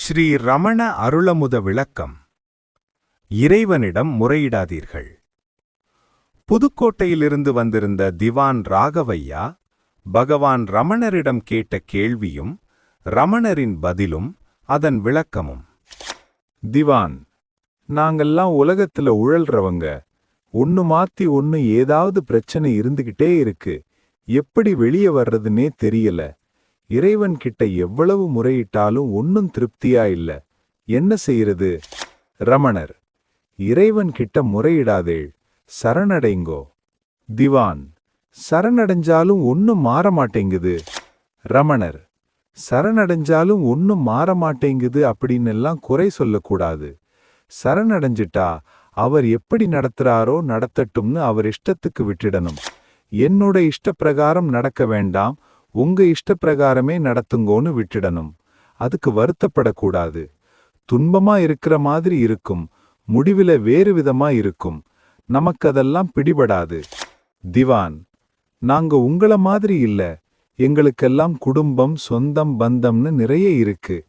ஸ்ரீ ரமண அருளமுத விளக்கம். இறைவனிடம் முறையிடாதீர்கள். புதுக்கோட்டையிலிருந்து வந்திருந்த திவான் ராகவையா பகவான் ரமணரிடம் கேட்ட கேள்வியும் ரமணரின் பதிலும் அதன் விளக்கமும். திவான், நாங்கெல்லாம் உலகத்துல உழல்றவங்க. ஒன்னு மாத்தி ஒன்னு ஏதாவது பிரச்சனை இருந்துகிட்டே இருக்கு. எப்படி வெளியே வர்றதுன்னே தெரியல. இறைவன் கிட்ட எவ்வளவு முறையிட்டாலும் ஒன்னும் திருப்தியா இல்ல. என்ன செய்யறது? ரமணர்: இறைவன் கிட்ட முறையிடாதேள், சரணடைங்கோ. திவான்: சரணடைஞ்சாலும் ஒன்னும் மாற மாட்டேங்குது. ரமணர்: சரணடைஞ்சாலும் ஒன்னும் மாற மாட்டேங்குது அப்படின்னெல்லாம் குறை சொல்லக்கூடாது. சரணடைஞ்சிட்டா அவர் எப்படி நடத்துறாரோ நடத்தட்டும்னு அவர் இஷ்டத்துக்கு விட்டுடணும். என்னோட இஷ்டப்பிரகாரம் நடக்க வேண்டாம், உங்க இஷ்டப்பிரகாரமே நடத்துங்கோன்னு விட்டுடணும். அதுக்கு வருத்தப்படக்கூடாது. துன்பமா இருக்கிற மாதிரி இருக்கும், முடிவில வேறு விதமா இருக்கும். நமக்கு அதெல்லாம் பிடிபடாது. திவான்: நாங்க உங்கள மாதிரி இல்ல. எங்களுக்கெல்லாம் குடும்பம், சொந்தம், பந்தம்னு நிறைய இருக்கு.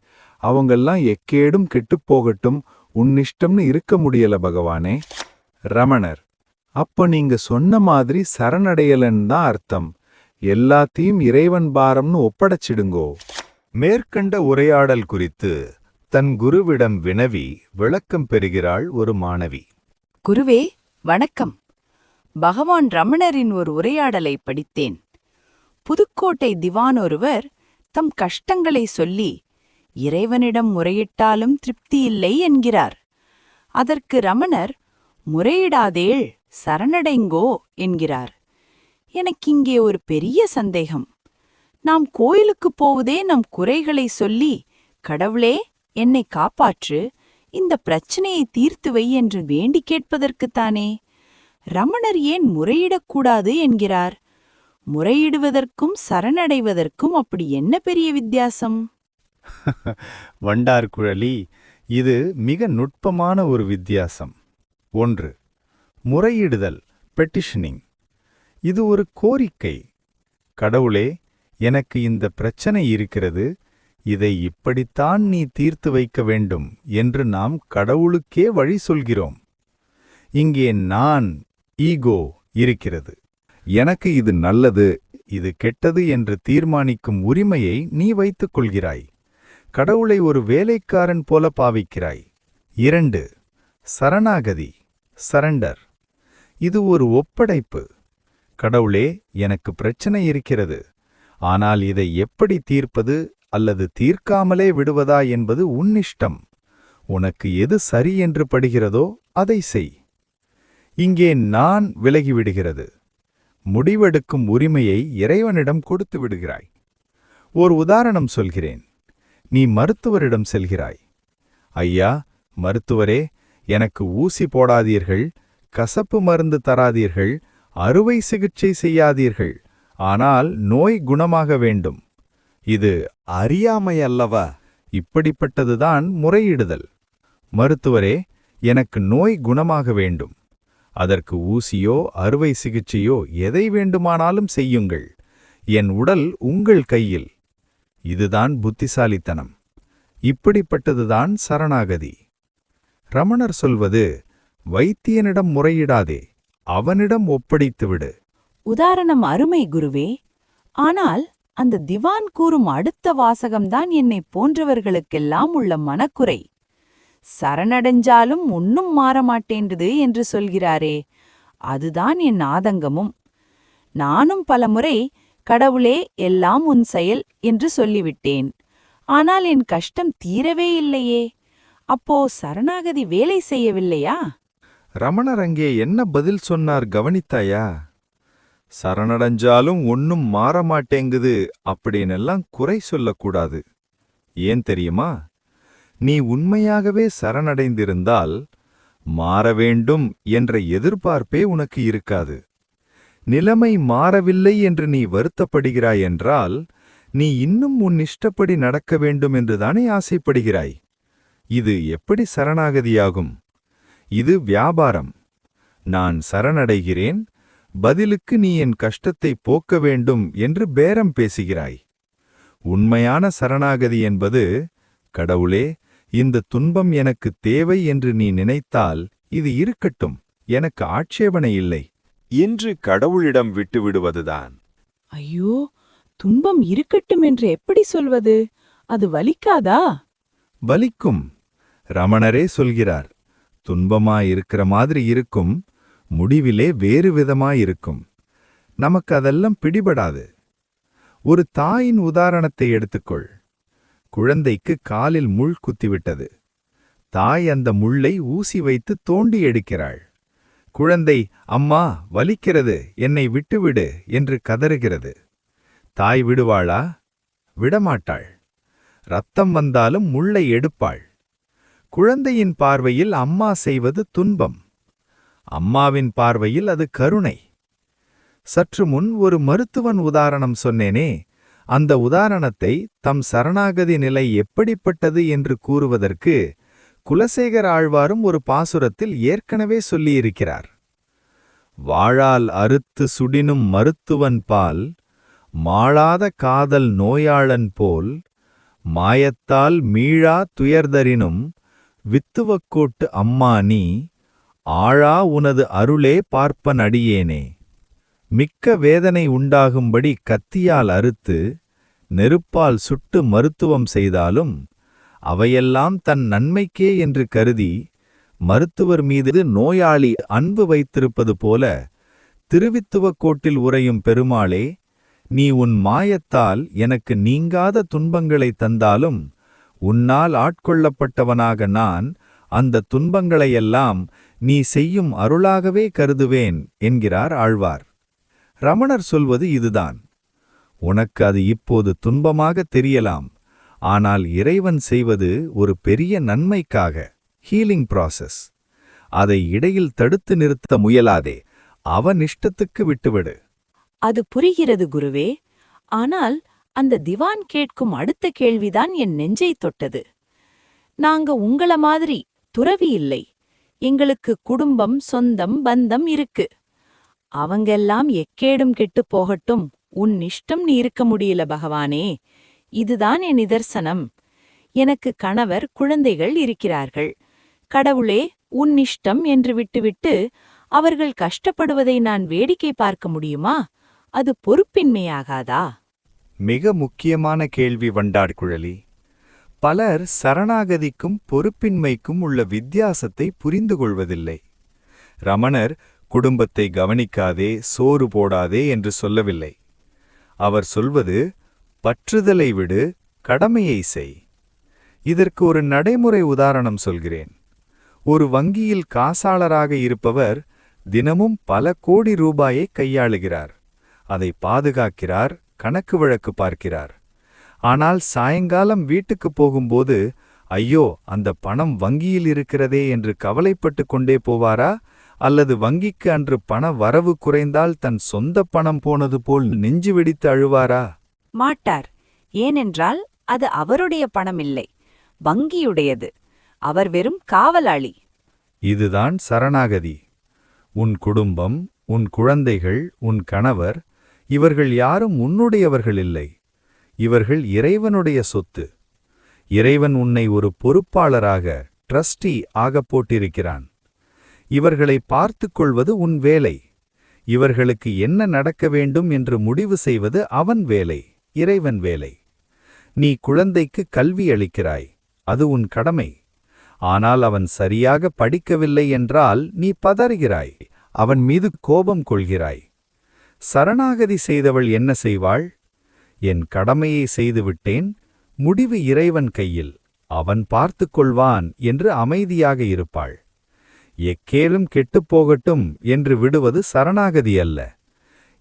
அவங்கெல்லாம் எக்கேடும் கெட்டுப் போகட்டும், உன்னிஷ்டம்னு இருக்க முடியல பகவானே. ரமணர்: அப்ப நீங்க சொன்ன மாதிரி சரணடையலன்னு தான் அர்த்தம். எல்லாத்தையும் இறைவன் பாரம்னு ஒப்படைச்சிடுங்கோ. மேற்கண்ட உரையாடல் குறித்து தன் குருவிடம் வினவி விளக்கம் பெறுகிறாள் ஒரு மாணவி. குருவே, வணக்கம். பகவான் ரமணரின் ஒரு உரையாடலை படித்தேன். புதுக்கோட்டை திவான் ஒருவர் தம் கஷ்டங்களை சொல்லி இறைவனிடம் முறையிட்டாலும் திருப்தியில்லை என்கிறார். அதற்கு ரமணர் முறையிடாதேள், சரணடைங்கோ என்கிறார். எனக்கிங்கே ஒரு பெரிய சந்தேகம். நாம் கோயிலுக்குப் போவதே நம் குறைகளை சொல்லி, கடவுளே என்னை காப்பாற்று, இந்த பிரச்சனையை தீர்த்து வை என்று வேண்டி கேட்பதற்குத்தானே. ரமணர் ஏன் முறையிடக்கூடாது என்கிறார்? முறையிடுவதற்கும் சரணடைவதற்கும் அப்படி என்ன பெரிய வித்தியாசம்? வண்டார்குழலி, இது மிக நுட்பமான ஒரு வித்தியாசம். 1. முறையிடுதல், பெட்டிஷனிங். இது ஒரு கோரிக்கை. கடவுளே, எனக்கு இந்த பிரச்சனை இருக்கிறது, இதை இப்படித்தான் நீ தீர்த்து வைக்க வேண்டும் என்று நாம் கடவுளுக்கே வழி சொல்கிறோம். இங்கே நான், ஈகோ இருக்கிறது. எனக்கு இது நல்லது, இது கெட்டது என்று தீர்மானிக்கும் உரிமையை நீ வைத்துக் கொள்கிறாய். கடவுளை ஒரு வேலைக்காரன் போல பாவிக்கிறாய். 2. சரணாகதி, சரண்டர். இது ஒரு ஒப்படைப்பு. கடவுளே, எனக்கு பிரச்சனை இருக்கிறது, ஆனால் இதை எப்படி தீர்ப்பது அல்லது தீர்க்காமலே விடுவதா என்பது உன்னிஷ்டம். உனக்கு எது சரி என்று படுகிறதோ அதை செய். இங்கே நான் விலகிவிடுகிறது. முடிவெடுக்கும் உரிமையை இறைவனிடம் கொடுத்து விடுகிறாய். ஒரு உதாரணம் சொல்கிறேன். நீ மருத்துவரிடம் செல்கிறாய். ஐயா, மருத்துவரே, எனக்கு ஊசி போடாதீர்கள், கசப்பு மருந்து தராதீர்கள், அறுவை சிகிச்சை செய்யாதீர்கள், ஆனால் நோய் குணமாக வேண்டும். இது அறியாமை அல்லவா? இப்படிப்பட்டதுதான் முறையிடுதல். மருத்துவரே, எனக்கு நோய் குணமாக வேண்டும். அதற்கு ஊசியோ அறுவை சிகிச்சையோ எதை வேண்டுமானாலும் செய்யுங்கள். என் உடல் உங்கள் கையில். இதுதான் புத்திசாலித்தனம். இப்படிப்பட்டதுதான் சரணாகதி. ரமணர் சொல்வது, வைத்தியனிடம் முறையிடாதே, அவனிடம் ஒப்படைத்துவிடு. உதாரணம் அருமை குருவே. ஆனால் அந்த திவான் கூறும் அடுத்த வாசகம்தான் என்னை போன்றவர்களுக்கெல்லாம் உள்ள மனக்குறை. சரணடைஞ்சாலும் ஒன்னும் மாறமாட்டேன்றது என்று சொல்கிறாரே, அதுதான் என் ஆதங்கமும். நானும் பலமுறை கடவுளே எல்லாம் உன் செயல் என்று சொல்லிவிட்டேன். ஆனால் என் கஷ்டம் தீரவே இல்லையே. அப்போ சரணாகதி வேலை செய்யவில்லையா? ரமணர் அங்கே என்ன பதில் சொன்னார் கவனித்தாயா? சரணடைஞ்சாலும் ஒன்னும் மாறமாட்டேங்குது அப்படின்னெல்லாம் குறை சொல்லக்கூடாது. ஏன் தெரியுமா? நீ உண்மையாகவே சரணடைந்திருந்தால் மாற வேண்டும் என்ற எதிர்பார்ப்பே உனக்கு இருக்காது. நிலைமை மாறவில்லை என்று நீ வருத்தப்படுகிறாய் என்றால் நீ இன்னும் உன் இஷ்டப்படி நடக்க வேண்டும் என்றுதானே ஆசைப்படுகிறாய். இது எப்படி சரணாகதியாகும்? இது வியாபாரம். நான் சரணடைகிறேன், பதிலுக்கு நீ என் கஷ்டத்தை போக்க வேண்டும் என்று பேரம் பேசுகிறாய். உண்மையான சரணாகதி என்பது, கடவுளே, இந்த துன்பம் எனக்கு தேவை என்று நீ நினைத்தால் இது இருக்கட்டும், எனக்கு ஆட்சேபனை இல்லை என்று கடவுளிடம் விட்டுவிடுவதுதான். ஐயோ, துன்பம் இருக்கட்டும் என்று எப்படி சொல்வது? அது வலிக்காதா? வலிக்கும். ரமணரே சொல்கிறார், துன்பமாயிருக்கிற மாதிரி இருக்கும், முடிவிலே வேறு விதமாயிருக்கும். நமக்கு அதெல்லாம் பிடிபடாது. ஒரு தாயின் உதாரணத்தை எடுத்துக்கொள். குழந்தைக்கு காலில் முள் குத்திவிட்டது. தாய் அந்த முள்ளை ஊசி வைத்து தோண்டி எடுக்கிறாள். குழந்தை, அம்மா வலிக்கிறது, என்னை விட்டுவிடு என்று கதறுகிறது. தாய் விடுவாளா? விடமாட்டாள். ரத்தம் வந்தாலும் முள்ளை எடுப்பாள். குழந்தையின் பார்வையில் அம்மா செய்வது துன்பம். அம்மாவின் பார்வையில் அது கருணை. சற்று முன் ஒரு மருத்துவன் உதாரணம் சொன்னேனே, அந்த உதாரணத்தை தம் சரணாகதி நிலை எப்படிப்பட்டது என்று கூறுவதற்கு குலசேகர ஆழ்வாரும் ஒரு பாசுரத்தில் ஏற்கனவே சொல்லியிருக்கிறார். வாழால் அறுத்து சுடினும் மருத்துவன் பால், மாளாத காதல் நோயாளன் போல், மாயத்தால் மீளா துயர்தரினும் வித்துவக்கோட்டு அம்மா நீ, ஆழா உனது அருளே பார்ப்பன் அடியேனே. மிக்க வேதனை உண்டாகும்படி கத்தியால் அறுத்து நெருப்பால் சுட்டு மருத்துவம் செய்தாலும் அவையெல்லாம் தன் நன்மைக்கே என்று கருதி மருத்துவர் மீது நோயாளி அன்பு வைத்திருப்பது போல திருவித்துவக்கோட்டில் உறையும் பெருமாளே, நீ உன் மாயத்தால் எனக்கு நீங்காத துன்பங்களை தந்தாலும் உன்னால் ஆட்கொள்ளப்பட்டவனாக நான் அந்த துன்பங்களையெல்லாம் நீ செய்யும் அருளாகவே கருதுவேன் என்கிறார் ஆழ்வார். ரமணர் சொல்வது இதுதான். உனக்கு அது இப்போது துன்பமாக தெரியலாம், ஆனால் இறைவன் செய்வது ஒரு பெரிய நன்மைக்காக, ஹீலிங் ப்ராசஸ். அதை இடையில் தடுத்து நிறுத்த முயலாதே, அவன் இஷ்டத்துக்கு விட்டுவிடு. அது புரிகிறது குருவே. ஆனால் அந்த திவான் கேட்கும் அடுத்த கேள்விதான் என் நெஞ்சை தொட்டது. நாங்க உங்கள மாதிரி துறவி இல்லை. எங்களுக்கு குடும்பம், சொந்தம், பந்தம் இருக்கு. அவங்கெல்லாம் எக்கேடும் கெட்டுப் போகட்டும், உன் இஷ்டம் நீ இருக்க முடியல பகவானே. இதுதான் என் நிதர்சனம். எனக்கு கணவர், குழந்தைகள் இருக்கிறார்கள். கடவுளே, உன் இஷ்டம் என்று விட்டுவிட்டு அவர்கள் கஷ்டப்படுவதை நான் வேடிக்கை பார்க்க முடியுமா? அது பொறுப்பின்மையாகாதா? மிக முக்கியமான கேள்வி வண்டாட்குழலி. பலர் சரணாகதிக்கும் பொறுப்பின்மைக்கும் உள்ள வித்தியாசத்தை புரிந்து கொள்வதில்லை. ரமணர் குடும்பத்தை கவனிக்காதே, சோறு போடாதே என்று சொல்லவில்லை. அவர் சொல்வது, பற்றுதலை விடு, கடமையை செய். இதற்கு ஒரு நடைமுறை உதாரணம் சொல்கிறேன். ஒரு வங்கியில் காசாளராக இருப்பவர் தினமும் பல கோடி ரூபாயை கையாளுகிறார். அதை பாதுகாக்கிறார், கணக்கு வழக்கு பார்க்கிறார். ஆனால் சாயங்காலம் வீட்டுக்கு போகும்போது, ஐயோ அந்த பணம் வங்கியில் இருக்கிறதே என்று கவலைப்பட்டு கொண்டே போவாரா? அல்லது வங்கிக்கு அன்று பண வரவு குறைந்தால் தன் சொந்த பணம் போனது போல் நெஞ்சு வெடித்து அழுவாரா? மாட்டார். ஏனென்றால் அது அவருடைய பணமில்லை, வங்கியுடையது. அவர் வெறும் காவலாளி. இதுதான் சரணாகதி. உன் குடும்பம், உன் குழந்தைகள், உன் கணவர், இவர்கள் யாரும் உன்னுடையவர்கள் இல்லை. இவர்கள் இறைவனுடைய சொத்து. இறைவன் உன்னை ஒரு பொறுப்பாளராக, ட்ரஸ்டி ஆகப் போட்டிருக்கிறான். இவர்களை பார்த்துக் கொள்வது உன் வேலை. இவர்களுக்கு என்ன நடக்க வேண்டும் என்று முடிவு செய்வது அவன் வேலை, இறைவன் வேலை. நீ குழந்தைக்கு கல்வி அளிக்கிறாய், அது உன் கடமை. ஆனால் அவன் சரியாக படிக்கவில்லை என்றால் நீ பதறுகிறாய், அவன் மீது கோபம் கொள்கிறாய். சரணாகதி செய்தவள் என்ன செய்வாள்? என் கடமையை செய்துவிட்டேன், முடிவு இறைவன் கையில், அவன் பார்த்துக் கொள்வான் என்று அமைதியாக இருப்பாள். எக்கேலும் கெட்டுப்போகட்டும் என்று விடுவது சரணாகதி அல்ல.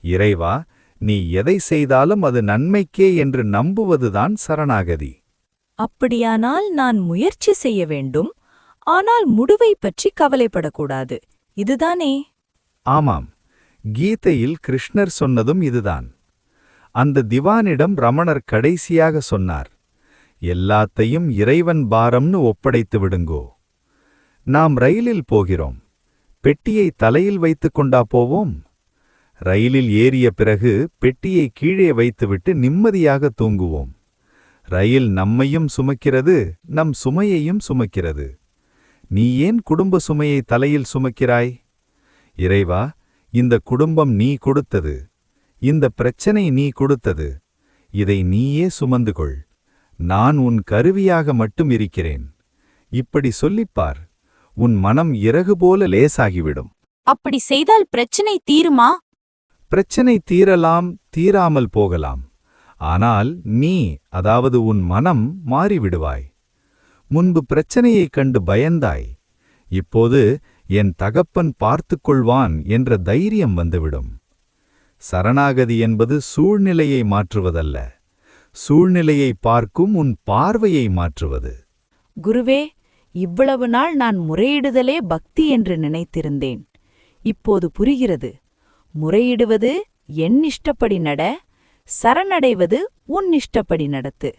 இறைவா, நீ எதை செய்தாலும் அது நன்மைக்கே என்று நம்புவதுதான் சரணாகதி. அப்படியானால் நான் முயற்சி செய்ய வேண்டும், ஆனால் முடிவை பற்றி கவலைப்படக்கூடாது, இதுதானே? ஆமாம், கீதையில் கிருஷ்ணர் சொன்னதும் இதுதான். அந்த திவானிடம் ரமணர் கடைசியாக சொன்னார், எல்லாத்தையும் இறைவன் பாரம்னு ஒப்படைத்து விடுங்கோ. நாம் ரயிலில் போகிறோம். பெட்டியை தலையில் வைத்துக் கொண்டா போவோம்? ரயிலில் ஏறிய பிறகு பெட்டியை கீழே வைத்துவிட்டு நிம்மதியாக தூங்குவோம். ரயில் நம்மையும் சுமக்கிறது, நம் சுமையையும் சுமக்கிறது. நீ ஏன் குடும்ப சுமையை தலையில் சுமக்கிறாய்? இறைவா, இந்த குடும்பம் நீ கொடுத்தது, இந்த பிரச்சனை நீ கொடுத்தது, இதை நீயே சுமந்து கொள். நான் உன் கருவியாக மட்டும் இருக்கிறேன். இப்படி சொல்லிப்பார், உன் மனம் இறகு போல லேசாகிவிடும். அப்படி செய்தால் பிரச்சனை தீருமா? பிரச்சனை தீரலாம், தீராமல் போகலாம். ஆனால் நீ, அதாவது உன் மனம் மாறிவிடுவாய். முன்பு பிரச்சனையைக் கண்டு பயந்தாய். இப்போது என் தகப்பன் பார்த்துக் கொள்வான் என்ற தைரியம் வந்துவிடும். சரணாகதி என்பது சூழ்நிலையை மாற்றுவதல்ல, சூழ்நிலையை பார்க்கும் உன் பார்வையை மாற்றுவது. குருவே, இவ்வளவு நாள் நான் முறையிடுதலே பக்தி என்று நினைத்திருந்தேன். இப்போது புரிகிறது. முறையிடுவது என் இஷ்டப்படி நட, சரணடைவது உன் இஷ்டப்படி நடத்து.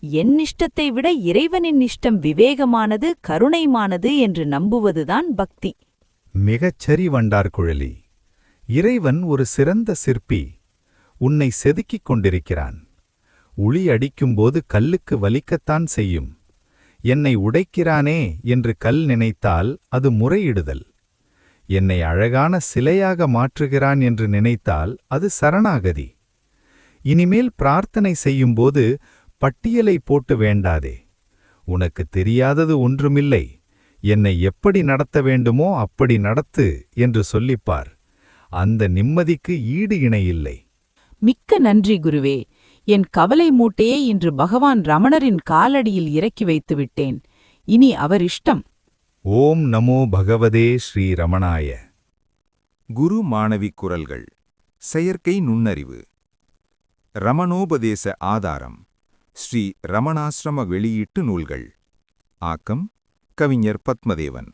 என் இஷ்டத்தை விட இறைவனின் இஷ்டம் விவேகமானது, கருணைமானது என்று நம்புவதுதான் பக்தி. மிகச் சரி வண்டார்குழலி. இறைவன் ஒரு சிறந்த சிற்பி. உன்னை செதுக்கிக் கொண்டிருக்கிறான். உளி அடிக்கும்போது கல்லுக்கு வலிக்கத்தான் செய்யும். என்னை உடைக்கிறானே என்று கல் நினைத்தால் அது முறையிடுதல். என்னை அழகான சிலையாக மாற்றுகிறான் என்று நினைத்தால் அது சரணாகதி. இனிமேல் பிரார்த்தனை செய்யும்போது பட்டியலை போட்டு வேண்டாதே. உனக்கு தெரியாதது ஒன்றுமில்லை, என்னை எப்படி நடத்த வேண்டுமோ அப்படி நடத்து என்று சொல்லிப்பார். அந்த நிம்மதிக்கு ஈடு இணையில்லை. மிக்க நன்றி குருவே. என் கவலை மூட்டையை இன்று பகவான் ரமணரின் காலடியில் இறக்கி வைத்து விட்டேன். இனி அவர் இஷ்டம். ஓம் நமோ பகவதே ஸ்ரீ ரமணாய. குரு மாணவி குரல்கள். செயற்கை நுண்ணறிவு. ரமணோபதேச ஆதாரம். ஸ்ரீ ரமணாசிரம வெளியீட்டு நூல்கள். ஆக்கம் கவிஞர் பத்மதேவன்.